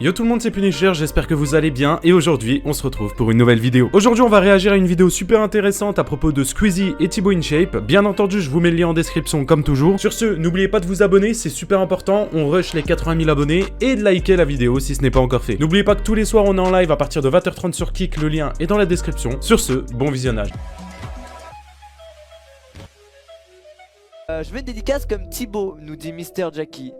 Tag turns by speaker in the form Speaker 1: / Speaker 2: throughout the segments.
Speaker 1: Yo tout le monde, c'est Punisher, j'espère que vous allez bien et aujourd'hui on se retrouve pour une nouvelle vidéo. Aujourd'hui on va réagir à une vidéo super intéressante à propos de Squeezie et Thibaut InShape. Bien entendu je vous mets le lien en description comme toujours. Sur ce, n'oubliez pas de vous abonner, c'est super important, on rush les 80 000 abonnés et de liker la vidéo si ce n'est pas encore fait. N'oubliez pas que tous les soirs on est en live à partir de 20h30 sur Kick, le lien est dans la description. Sur ce, bon visionnage.
Speaker 2: Je mets une dédicace comme Thibaut, nous dit Mister Jackie.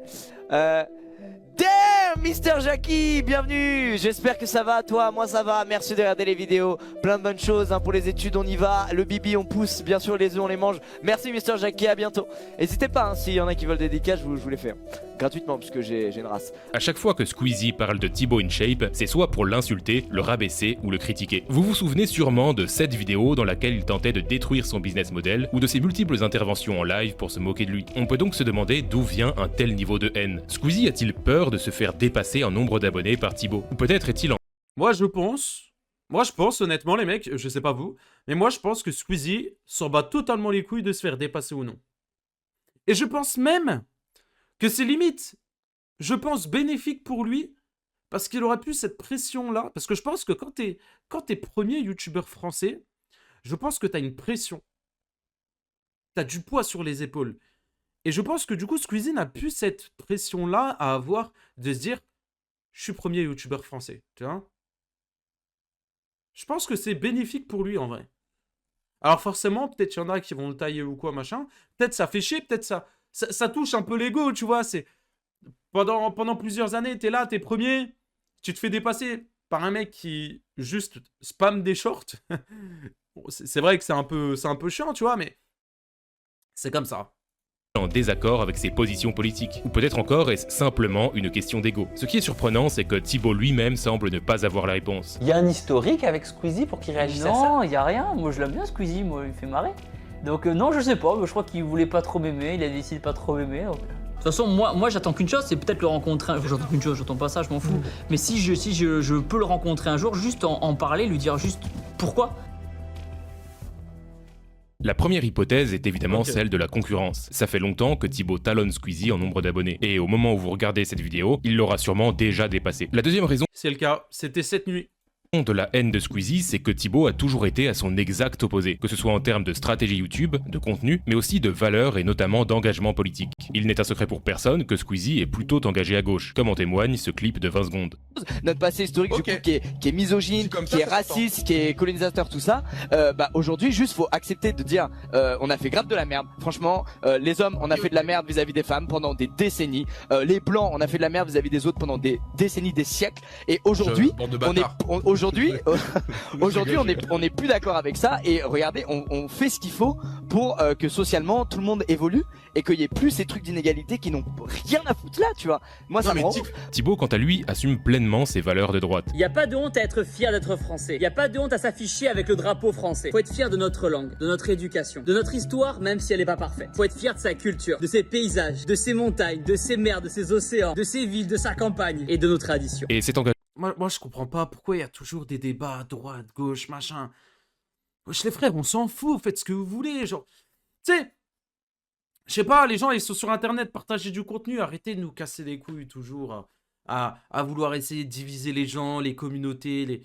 Speaker 2: Damn, Mister Jackie, bienvenue. J'espère que ça va, toi, moi ça va. Merci de regarder les vidéos, plein de bonnes choses hein, pour les études, on y va. Le bibi on pousse, bien sûr les œufs on les mange. Merci Mister Jackie, à bientôt. N'hésitez pas, hein, s'il y en a qui veulent des dédicaces, je vous les fais gratuitement puisque j'ai une race.
Speaker 3: À chaque fois que Squeezie parle de Thibaut InShape, c'est soit pour l'insulter, le rabaisser ou le critiquer. Vous vous souvenez sûrement de cette vidéo dans laquelle il tentait de détruire son business model ou de ses multiples interventions en live pour se moquer de lui. On peut donc se demander d'où vient un tel niveau de haine. Squeezie a-t-il peur de se faire dépasser en nombre d'abonnés par Thibaut? Ou peut-être est-il en...
Speaker 1: Moi je pense honnêtement les mecs, je sais pas vous, mais moi je pense que Squeezie s'en bat totalement les couilles de se faire dépasser ou non. Et je pense même que c'est limite, je pense bénéfique pour lui, parce qu'il aurait plus cette pression-là, parce que je pense que quand t'es premier youtubeur français, je pense que t'as une pression. T'as du poids sur les épaules. Et je pense que du coup, Squeezie n'a plus cette pression-là à avoir de se dire « Je suis premier youtubeur français », tu vois. Je pense que c'est bénéfique pour lui en vrai. Alors forcément, peut-être qu'il y en a qui vont le tailler ou quoi, machin. Peut-être ça fait chier, peut-être ça touche un peu l'ego, tu vois. C'est pendant plusieurs années, t'es là, t'es premier, tu te fais dépasser par un mec qui juste spam des shorts. C'est vrai que c'est un peu chiant, tu vois, mais c'est comme ça.
Speaker 3: en désaccord avec ses positions politiques. Ou peut-être encore est-ce simplement une question d'ego. Ce qui est surprenant, c'est que Thibaut lui-même semble ne pas avoir la réponse.
Speaker 4: Il y a un historique avec Squeezie pour qu'il réagisse à ça?
Speaker 5: Non, il y a rien. Moi, je l'aime bien, Squeezie. Moi, il me fait marrer. Donc, non, je sais pas. Je crois qu'il voulait pas trop m'aimer. Il a décidé de pas trop m'aimer. Donc... De toute façon, moi j'attends qu'une chose, c'est peut-être le rencontrer. J'attends qu'une chose, j'attends pas ça, je m'en fous. Mais si je peux le rencontrer un jour, juste en parler, lui dire juste pourquoi.
Speaker 3: La première hypothèse est évidemment
Speaker 1: Ok.
Speaker 3: celle de la concurrence. Ça fait longtemps que Thibaut talonne Squeezie en nombre d'abonnés. Et au moment où vous regardez cette vidéo, il l'aura sûrement déjà dépassé. La deuxième raison
Speaker 1: C'est le cas, c'était cette nuit.
Speaker 3: de la haine de Squeezie, c'est que Thibaut a toujours été à son exact opposé, que ce soit en termes de stratégie YouTube, de contenu, mais aussi de valeurs et notamment d'engagement politique. Il n'est un secret pour personne que Squeezie est plutôt engagé à gauche, comme en témoigne ce clip de 20 secondes.
Speaker 2: Notre passé historique du coup qui est misogyne, qui est raciste, qui est colonisateur, tout ça. Bah aujourd'hui juste faut accepter de dire on a fait grave de la merde. Franchement, les hommes on a fait de la merde vis-à-vis des femmes pendant des décennies. Les blancs on a fait de la merde vis-à-vis des autres pendant des décennies, des siècles. Et aujourd'hui aujourd'hui on est plus d'accord avec ça. Et regardez on fait ce qu'il faut pour que socialement tout le monde évolue et qu'il y ait plus ces trucs d'inégalité qui n'ont rien à foutre là, tu vois. Moi ça me rend...
Speaker 3: Thibaut, quant à lui, assume pleinement ses valeurs de droite.
Speaker 5: Il n'y a pas de honte à être fier d'être français. Il n'y a pas de honte à s'afficher avec le drapeau français. Faut être fier de notre langue, de notre éducation, de notre histoire, même si elle n'est pas parfaite. Faut être fier de sa culture, de ses paysages, de ses montagnes, de ses mers, de ses océans, de ses villes, de sa campagne et de nos traditions.
Speaker 3: Et cet engagement
Speaker 1: Moi je comprends pas pourquoi il y a toujours des débats à droite, gauche, machin. Wesh les frères, on s'en fout, faites ce que vous voulez, genre... Tu sais, je sais pas, les gens ils sont sur internet, partagez du contenu, arrêtez de nous casser les couilles toujours à vouloir essayer de diviser les gens, les communautés, les...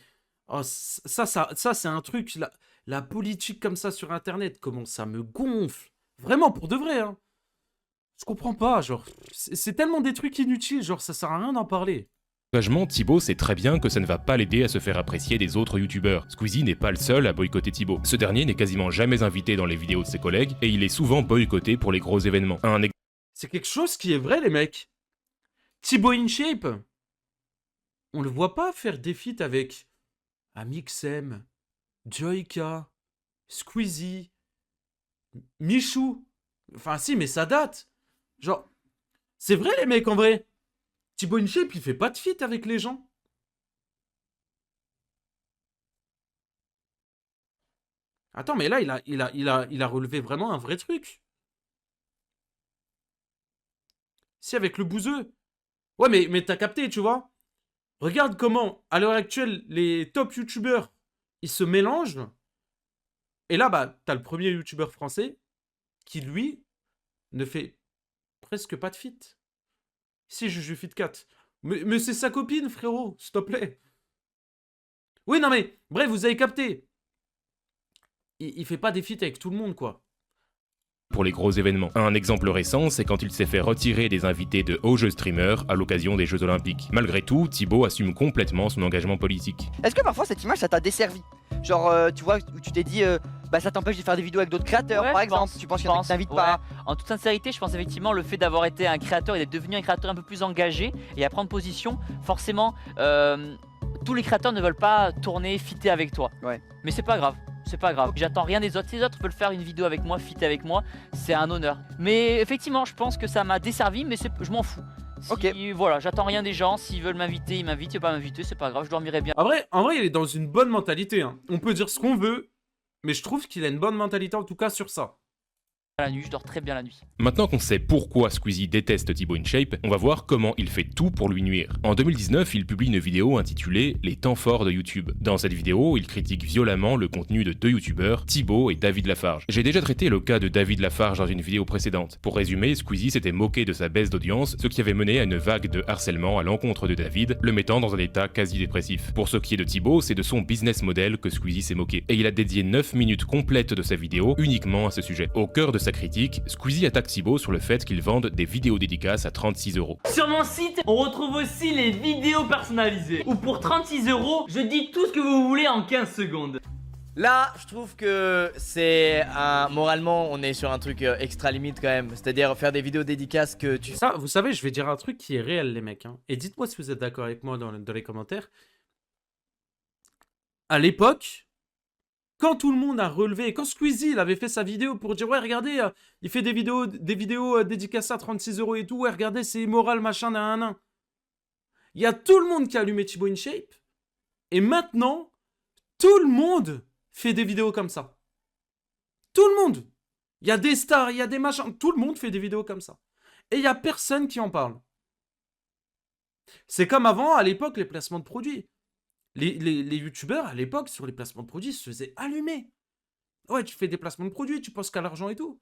Speaker 1: Oh, ça c'est un truc, la politique comme ça sur internet, comment ça me gonfle. Vraiment, pour de vrai, hein. Je comprends pas, genre, c'est tellement des trucs inutiles, genre ça sert à rien d'en parler.
Speaker 3: Thibaut sait très bien que ça ne va pas l'aider à se faire apprécier des autres youtubeurs. Squeezie n'est pas le seul à boycotter Thibaut. Ce dernier n'est quasiment jamais invité dans les vidéos de ses collègues et il est souvent boycotté pour les gros événements.
Speaker 1: C'est quelque chose qui est vrai, les mecs. Thibaut InShape, on le voit pas faire des feats avec Amixem, Joyka, Squeezie, Michou. Enfin, si, mais ça date. Genre, c'est vrai, les mecs, en vrai. Thibaut InShape, il fait pas de feat avec les gens. Attends, mais là, il a relevé vraiment un vrai truc. Si, avec le bouseux. Ouais, mais t'as capté, tu vois. Regarde comment, à l'heure actuelle, les top youtubeurs, ils se mélangent. Et là, bah, t'as le premier youtubeur français qui, lui, ne fait presque pas de feat. Si, Juju Fit 4. Mais c'est sa copine, frérot, s'il te plaît. Oui, non mais, bref, vous avez capté. Il fait pas des feats avec tout le monde, quoi.
Speaker 3: Pour les gros événements. Un exemple récent, c'est quand il s'est fait retirer des invités de hauts jeux streamers à l'occasion des Jeux Olympiques. Malgré tout, Thibaut assume complètement son engagement politique.
Speaker 2: Est-ce que parfois cette image ça t'a desservi? Genre tu vois où tu t'es dit bah ça t'empêche de faire des vidéos avec d'autres créateurs
Speaker 5: Ouais,
Speaker 2: par
Speaker 5: je
Speaker 2: exemple,
Speaker 5: pense,
Speaker 2: tu penses
Speaker 5: je
Speaker 2: qu'il y en a
Speaker 5: pense,
Speaker 2: qui t'invitent
Speaker 5: ouais.
Speaker 2: pas?
Speaker 5: En toute sincérité, je pense effectivement le fait d'avoir été un créateur et d'être devenu un créateur un peu plus engagé et à prendre position, forcément tous les créateurs ne veulent pas tourner, fitter avec toi.
Speaker 2: Ouais.
Speaker 5: Mais c'est pas grave. C'est pas grave, j'attends rien des autres. Si les autres veulent faire une vidéo avec moi, fitter avec moi, c'est un honneur. Mais effectivement, je pense que ça m'a desservi, mais je m'en fous. Si,
Speaker 2: Ok.
Speaker 5: Voilà, j'attends rien des gens. S'ils veulent m'inviter, ils m'invitent. Ils veulent pas m'inviter, c'est pas grave, je dormirai bien.
Speaker 1: En vrai, il est dans une bonne mentalité. Hein. On peut dire ce qu'on veut, mais je trouve qu'il a une bonne mentalité, en tout cas, sur ça.
Speaker 5: La nuit, je dors très bien la nuit.
Speaker 3: Maintenant qu'on sait pourquoi Squeezie déteste Thibaut InShape, on va voir comment il fait tout pour lui nuire. En 2019, il publie une vidéo intitulée « Les temps forts de YouTube ». Dans cette vidéo, il critique violemment le contenu de deux youtubeurs, Thibaut et David Lafarge. J'ai déjà traité le cas de David Lafarge dans une vidéo précédente. Pour résumer, Squeezie s'était moqué de sa baisse d'audience, ce qui avait mené à une vague de harcèlement à l'encontre de David, le mettant dans un état quasi dépressif. Pour ce qui est de Thibaut, c'est de son business model que Squeezie s'est moqué. Et il a dédié 9 minutes complètes de sa vidéo uniquement à ce sujet. Au cœur de sa critique, Squeezie attaque Thibaut sur le fait qu'il vende des vidéos dédicaces à 36 €.
Speaker 5: Sur mon site, on retrouve aussi les vidéos personnalisées. Où pour 36 €, je dis tout ce que vous voulez en 15 secondes.
Speaker 2: Là, je trouve que c'est un... Moralement, on est sur un truc extra limite quand même. C'est-à-dire faire des vidéos dédicaces que tu...
Speaker 1: Ça, vous savez, je vais dire un truc qui est réel, les mecs. Hein. Et dites-moi si vous êtes d'accord avec moi dans les commentaires. À l'époque, quand tout le monde a relevé, quand Squeezie il avait fait sa vidéo pour dire ouais regardez, il fait des vidéos dédicacées à 36 € et tout, ouais regardez c'est immoral machin nan. Il y a tout le monde qui a allumé Thibaut InShape et maintenant tout le monde fait des vidéos comme ça. Tout le monde. Il y a des stars, il y a des machins, tout le monde fait des vidéos comme ça. Et il y a personne qui en parle. C'est comme avant à l'époque les placements de produits. Les youtubeurs, à l'époque, sur les placements de produits, se faisaient allumer. Ouais, tu fais des placements de produits, tu penses qu'à l'argent et tout.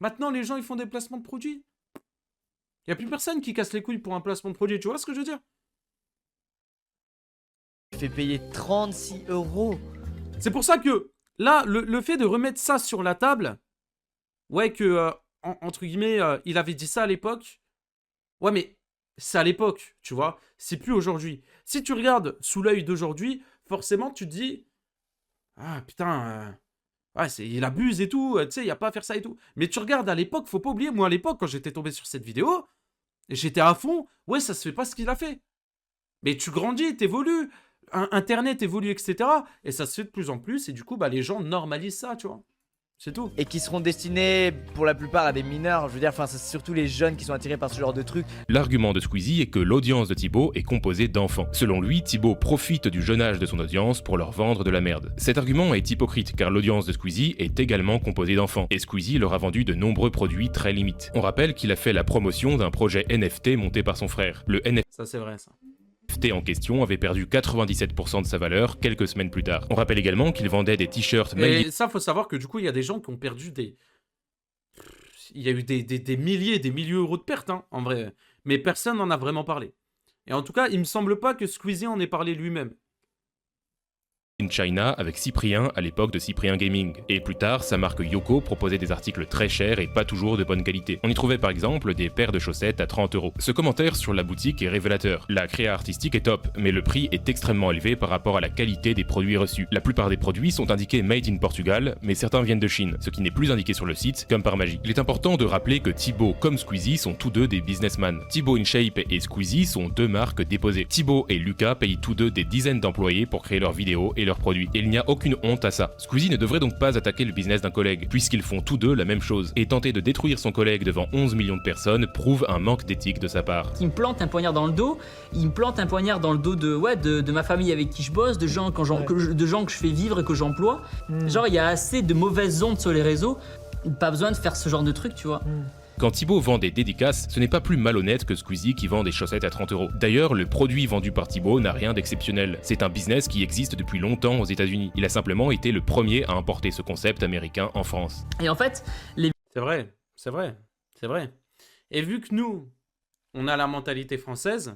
Speaker 1: Maintenant, les gens, ils font des placements de produits. Il n'y a plus personne qui casse les couilles pour un placement de produit, tu vois ce que je veux dire?
Speaker 2: Tu fais payer 36 €.
Speaker 1: C'est pour ça que, là, le fait de remettre ça sur la table, ouais, que, entre guillemets, il avait dit ça à l'époque. Ouais, mais c'est à l'époque, tu vois. C'est plus aujourd'hui. Si tu regardes sous l'œil d'aujourd'hui, forcément, tu te dis... Ah, putain... ouais, il abuse et tout. Tu sais, il n'y a pas à faire ça et tout. Mais tu regardes à l'époque, faut pas oublier. Moi, à l'époque, quand j'étais tombé sur cette vidéo, j'étais à fond. Ouais, ça se fait pas ce qu'il a fait. Mais tu grandis, t'évolues. Internet évolue, etc. Et ça se fait de plus en plus. Et du coup, bah, les gens normalisent ça, tu vois. C'est tout.
Speaker 2: Et qui seront destinés pour la plupart à des mineurs. Je veux dire, enfin, c'est surtout les jeunes qui sont attirés par ce genre de trucs.
Speaker 3: L'argument de Squeezie est que l'audience de Thibaut est composée d'enfants. Selon lui, Thibaut profite du jeune âge de son audience pour leur vendre de la merde. Cet argument est hypocrite car l'audience de Squeezie est également composée d'enfants. Et Squeezie leur a vendu de nombreux produits très limites. On rappelle qu'il a fait la promotion d'un projet NFT monté par son frère. Le NFT
Speaker 1: Ça, c'est vrai, ça.
Speaker 3: en question avait perdu 97% de sa valeur quelques semaines plus tard. On rappelle également qu'il vendait des t-shirts
Speaker 1: Et ça, faut savoir que du coup, il y a des gens qui ont perdu des... Il y a eu des milliers, des milliers d'euros de pertes, hein, en vrai. Mais personne n'en a vraiment parlé. Et en tout cas, il me semble pas que Squeezie en ait parlé lui-même.
Speaker 3: in China avec Cyprien à l'époque de Cyprien Gaming. Et plus tard, sa marque Yoko proposait des articles très chers et pas toujours de bonne qualité. On y trouvait par exemple des paires de chaussettes à 30 €. Ce commentaire sur la boutique est révélateur. La créa artistique est top, mais le prix est extrêmement élevé par rapport à la qualité des produits reçus. La plupart des produits sont indiqués Made in Portugal, mais certains viennent de Chine, ce qui n'est plus indiqué sur le site, comme par magie. Il est important de rappeler que Thibaut comme Squeezie sont tous deux des businessmen. Thibaut InShape et Squeezie sont deux marques déposées. Thibaut et Lucas payent tous deux des dizaines d'employés pour créer leurs vidéos et leurs produits. Et il n'y a aucune honte à ça. Squeezie ne devrait donc pas attaquer le business d'un collègue, puisqu'ils font tous deux la même chose. Et tenter de détruire son collègue devant 11 millions de personnes prouve un manque d'éthique de sa part.
Speaker 5: Il me plante un poignard dans le dos, il me plante un poignard dans le dos de ma famille avec qui je bosse, de gens, de gens que je fais vivre et que j'emploie. Genre, il y a assez de mauvaises ondes sur les réseaux, pas besoin de faire ce genre de truc, tu vois.
Speaker 3: Quand Thibaut vend des dédicaces, ce n'est pas plus malhonnête que Squeezie qui vend des chaussettes à 30 €. D'ailleurs, le produit vendu par Thibaut n'a rien d'exceptionnel. C'est un business qui existe depuis longtemps aux États-Unis. Il a simplement été le premier à importer ce concept américain en France.
Speaker 5: Et en fait,
Speaker 1: C'est vrai, c'est vrai, c'est vrai. Et vu que nous, on a la mentalité française,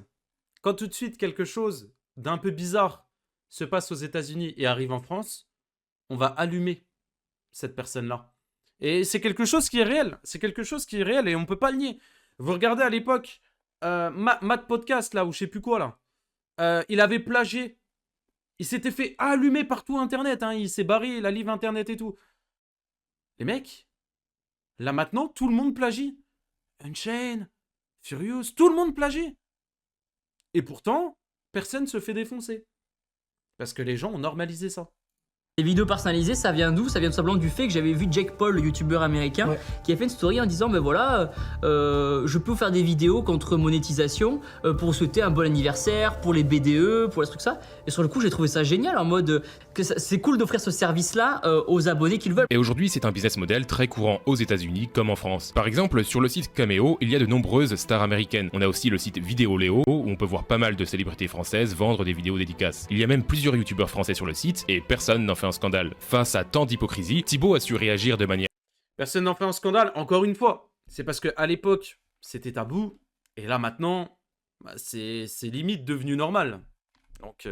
Speaker 1: quand tout de suite quelque chose d'un peu bizarre se passe aux États-Unis et arrive en France, on va allumer cette personne-là. Et c'est quelque chose qui est réel. C'est quelque chose qui est réel et on peut pas le nier. Vous regardez à l'époque, Matt Podcast, là, ou je sais plus quoi, là. Il avait plagié. Il s'était fait allumer partout Internet. Hein. Il s'est barré la livre Internet et tout. Les mecs, là maintenant, tout le monde plagie. Unchained, Furious, tout le monde plagie. Et pourtant, personne se fait défoncer. Parce que les gens ont normalisé ça.
Speaker 5: Les vidéos personnalisées, ça vient d'où? Ça vient tout simplement du fait que j'avais vu Jake Paul, le youtubeur américain, qui a fait une story en disant ben voilà, je peux faire des vidéos contre monétisation pour souhaiter un bon anniversaire, pour les BDE, pour les trucs ça. Et sur le coup, j'ai trouvé ça génial en mode que c'est cool d'offrir ce service-là aux abonnés qui le veulent.
Speaker 3: Et aujourd'hui, c'est un business model très courant aux États-Unis comme en France. Par exemple, sur le site Cameo, il y a de nombreuses stars américaines. On a aussi le site Vidéoléo où on peut voir pas mal de célébrités françaises vendre des vidéos dédicaces. Il y a même plusieurs youtubeurs français sur le site et personne n'en fait un scandale. Face à tant d'hypocrisie, Thibaut a su réagir de manière...
Speaker 1: Personne n'en fait un scandale, encore une fois. C'est parce qu'à l'époque, c'était tabou. Et là, maintenant, bah, c'est limite devenu normal. Donc,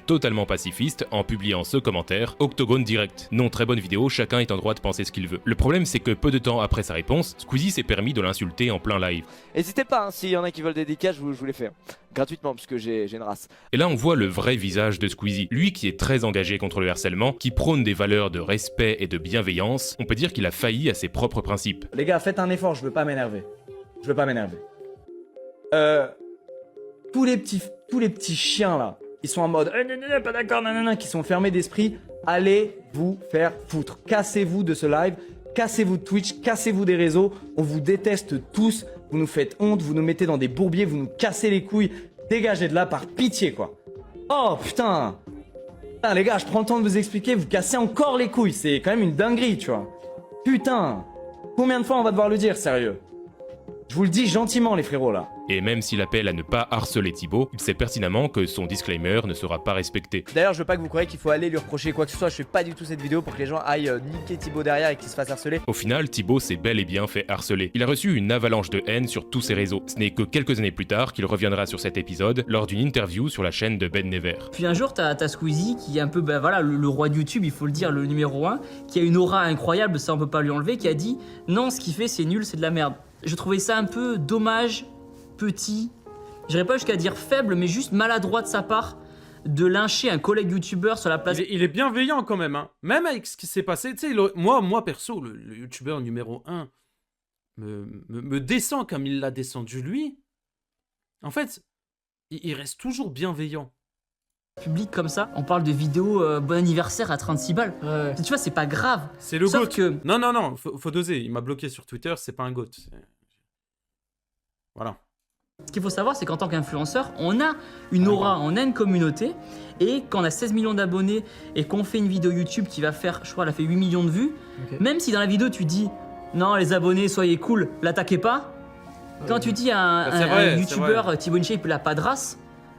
Speaker 3: totalement pacifiste en publiant ce commentaire, Octogone direct. Non, très bonne vidéo, chacun est en droit de penser ce qu'il veut. Le problème c'est que peu de temps après sa réponse, Squeezie s'est permis de l'insulter en plein live.
Speaker 2: N'hésitez pas, hein, s'il y en a qui veulent des dédicaces, je vous les fais. Gratuitement, puisque j'ai une race.
Speaker 3: Et là on voit le vrai visage de Squeezie. Lui qui est très engagé contre le harcèlement, qui prône des valeurs de respect et de bienveillance, on peut dire qu'il a failli à ses propres principes.
Speaker 6: Les gars, faites un effort, je veux pas m'énerver. Je veux pas m'énerver. Tous les petits chiens là, qui sont en mode pas d'accord, nanana, qui sont fermés d'esprit, allez vous faire foutre. Cassez-vous de ce live, cassez-vous de Twitch, cassez-vous des réseaux. On vous déteste tous, vous nous faites honte, vous nous mettez dans des bourbiers, vous nous cassez les couilles. Dégagez de là par pitié quoi. Oh putain. Putain les gars, je prends le temps de vous expliquer, vous cassez encore les couilles, c'est quand même une dinguerie tu vois. Putain. Combien de fois on va devoir le dire, sérieux? Je vous le dis gentiment les frérots là.
Speaker 3: Et même s'il appelle à ne pas harceler Thibaut, il sait pertinemment que son disclaimer ne sera pas respecté.
Speaker 6: D'ailleurs, je veux pas que vous croyez qu'il faut aller lui reprocher quoi que ce soit. Je fais pas du tout cette vidéo pour que les gens aillent niquer Thibaut derrière et qu'il se fasse harceler.
Speaker 3: Au final, Thibaut s'est bel et bien fait harceler. Il a reçu une avalanche de haine sur tous ses réseaux. Ce n'est que quelques années plus tard qu'il reviendra sur cet épisode lors d'une interview sur la chaîne de Ben Never.
Speaker 5: Puis un jour, t'as Squeezie qui est un peu ben voilà, le roi de YouTube, il faut le dire, le numéro 1, qui a une aura incroyable, ça on peut pas lui enlever, qui a dit non, ce qu'il fait c'est nul, c'est de la merde. Je trouvais ça un peu dommage, petit. J'irais pas jusqu'à dire faible, mais juste maladroit de sa part de lyncher un collègue youtubeur sur la place.
Speaker 1: il est bienveillant quand même, hein. Même avec ce qui s'est passé. Tu sais, moi perso, le youtubeur numéro 1 me descend comme il l'a descendu lui. En fait, il reste toujours bienveillant.
Speaker 5: Public comme ça, on parle de vidéos bon anniversaire à 36 balles.
Speaker 7: Ouais.
Speaker 5: Tu vois, c'est pas grave.
Speaker 1: C'est le
Speaker 5: Sauf
Speaker 1: GOAT.
Speaker 5: que
Speaker 1: Non, faut doser. Il m'a bloqué sur Twitter, c'est pas un GOAT. Voilà.
Speaker 5: ce qu'il faut savoir, c'est qu'en tant qu'influenceur, on a une aura, on a une communauté. Et quand on a 16 millions d'abonnés et qu'on fait une vidéo YouTube qui va faire, je crois, elle a fait 8 millions de vues, même si dans la vidéo tu dis non, les abonnés, soyez cool, l'attaquez pas. Quand tu dis à un youtubeur Thibaut InShape, il a pas de race,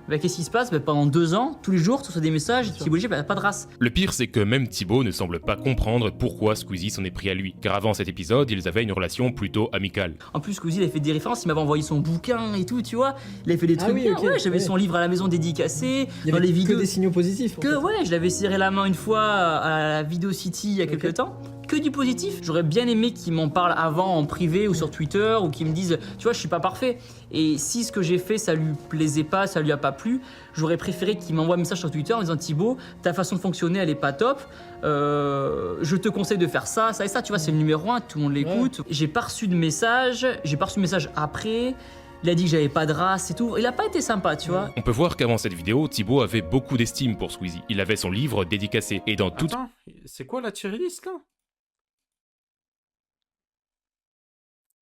Speaker 5: bah, qu'est-ce qui se passe? Bah, pendant 2 ans, tous les jours, tu reçois des messages, Thibaut InShape n'a pas de race.
Speaker 3: Le pire, c'est que même Thibaut ne semble pas comprendre pourquoi Squeezie s'en est pris à lui, car avant cet épisode, ils avaient une relation plutôt amicale.
Speaker 5: En plus, Squeezie, il avait fait des références, il m'avait envoyé son bouquin et tout, tu vois. Il avait fait des trucs
Speaker 7: oui,
Speaker 5: bien,
Speaker 7: ok,
Speaker 5: ouais, j'avais
Speaker 7: ouais.
Speaker 5: son livre à la maison dédicacé,
Speaker 7: Il y
Speaker 5: dans
Speaker 7: avait
Speaker 5: les vidéos.
Speaker 7: que des signaux positifs. en fait.
Speaker 5: Ouais, je l'avais serré la main une fois à la Video City il y a quelques temps. Que du positif. J'aurais bien aimé qu'ils m'en parlent avant en privé ou sur Twitter ou qu'ils me disent, tu vois, je suis pas parfait. Et si ce que j'ai fait, ça lui plaisait pas, ça lui a pas plu, j'aurais préféré qu'il m'envoie un message sur Twitter en disant Thibaut, ta façon de fonctionner, elle est pas top. Je te conseille de faire ça, ça et ça. Tu vois, c'est le numéro 1, tout le monde l'écoute. J'ai pas reçu de message. J'ai pas reçu de message après. Il a dit que j'avais pas de race et tout. Il a pas été sympa, tu vois.
Speaker 3: On peut voir qu'avant cette vidéo, Thibaut avait beaucoup d'estime pour Squeezie. Il avait son livre dédicacé, et dans toute...
Speaker 1: Attends, c'est quoi la tier list là?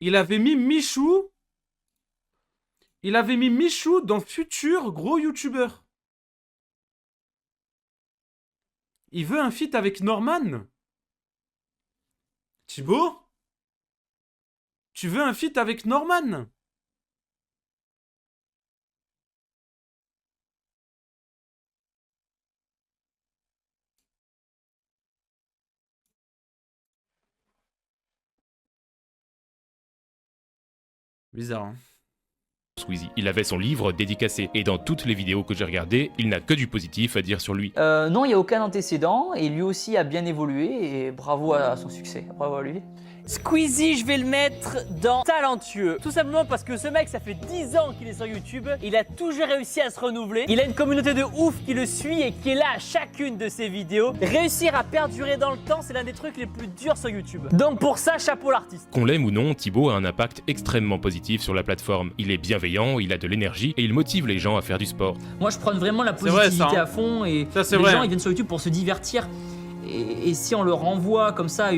Speaker 1: Il avait mis Michou. Il avait mis Michou dans futur gros youtubeur. Il veut un feat avec Norman. Thibaut? Tu veux un feat avec Norman? Bizarre, hein.
Speaker 3: Squeezie. Il avait son livre dédicacé, et dans toutes les vidéos que j'ai regardées, il n'a que du positif à dire sur lui.
Speaker 5: Non, il n'y a aucun antécédent et lui aussi a bien évolué et bravo à son succès. Bravo à lui.
Speaker 7: Squeezie, je vais le mettre dans talentueux. Tout simplement parce que ce mec, ça fait 10 ans qu'il est sur YouTube. Il a toujours réussi à se renouveler. Il a une communauté de ouf qui le suit et qui est là à chacune de ses vidéos. Réussir à perdurer dans le temps, c'est l'un des trucs les plus durs sur YouTube. Donc pour ça, chapeau l'artiste.
Speaker 3: Qu'on l'aime ou non, Thibaut a un impact extrêmement positif sur la plateforme. Il est bienveillant, il a de l'énergie et il motive les gens à faire du sport.
Speaker 5: Moi, je prends vraiment la
Speaker 1: C'est vrai,
Speaker 5: positivité
Speaker 1: ça, hein.
Speaker 5: à fond et
Speaker 1: Ça, c'est
Speaker 5: les
Speaker 1: vrai.
Speaker 5: gens ils viennent sur YouTube pour se divertir. Et si on leur envoie comme ça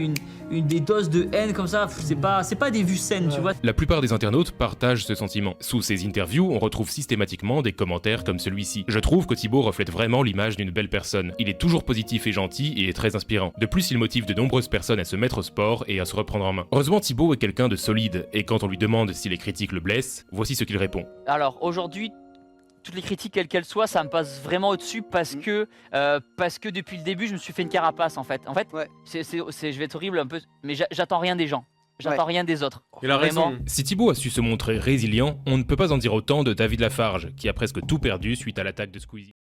Speaker 5: des doses de haine comme ça, c'est pas des vues saines, tu vois.
Speaker 3: La plupart des internautes partagent ce sentiment. Sous ces interviews, on retrouve systématiquement des commentaires comme celui-ci. Je trouve que Thibaut reflète vraiment l'image d'une belle personne. Il est toujours positif et gentil et est très inspirant. De plus, il motive de nombreuses personnes à se mettre au sport et à se reprendre en main. Heureusement, Thibaut est quelqu'un de solide, et quand on lui demande si les critiques le blessent, voici ce qu'il répond.
Speaker 8: Alors aujourd'hui, toutes les critiques quelles qu'elles soient, ça me passe vraiment au-dessus parce que depuis le début, je me suis fait une carapace en fait. En fait,
Speaker 2: Ouais.
Speaker 8: je vais être horrible un peu, mais j'attends rien des gens. J'attends rien des autres.
Speaker 1: Il a
Speaker 8: Vraiment.
Speaker 1: raison.
Speaker 3: Si Thibaut a su se montrer résilient, on ne peut pas en dire autant de David Lafarge, qui a presque tout perdu suite à l'attaque de Squeezie.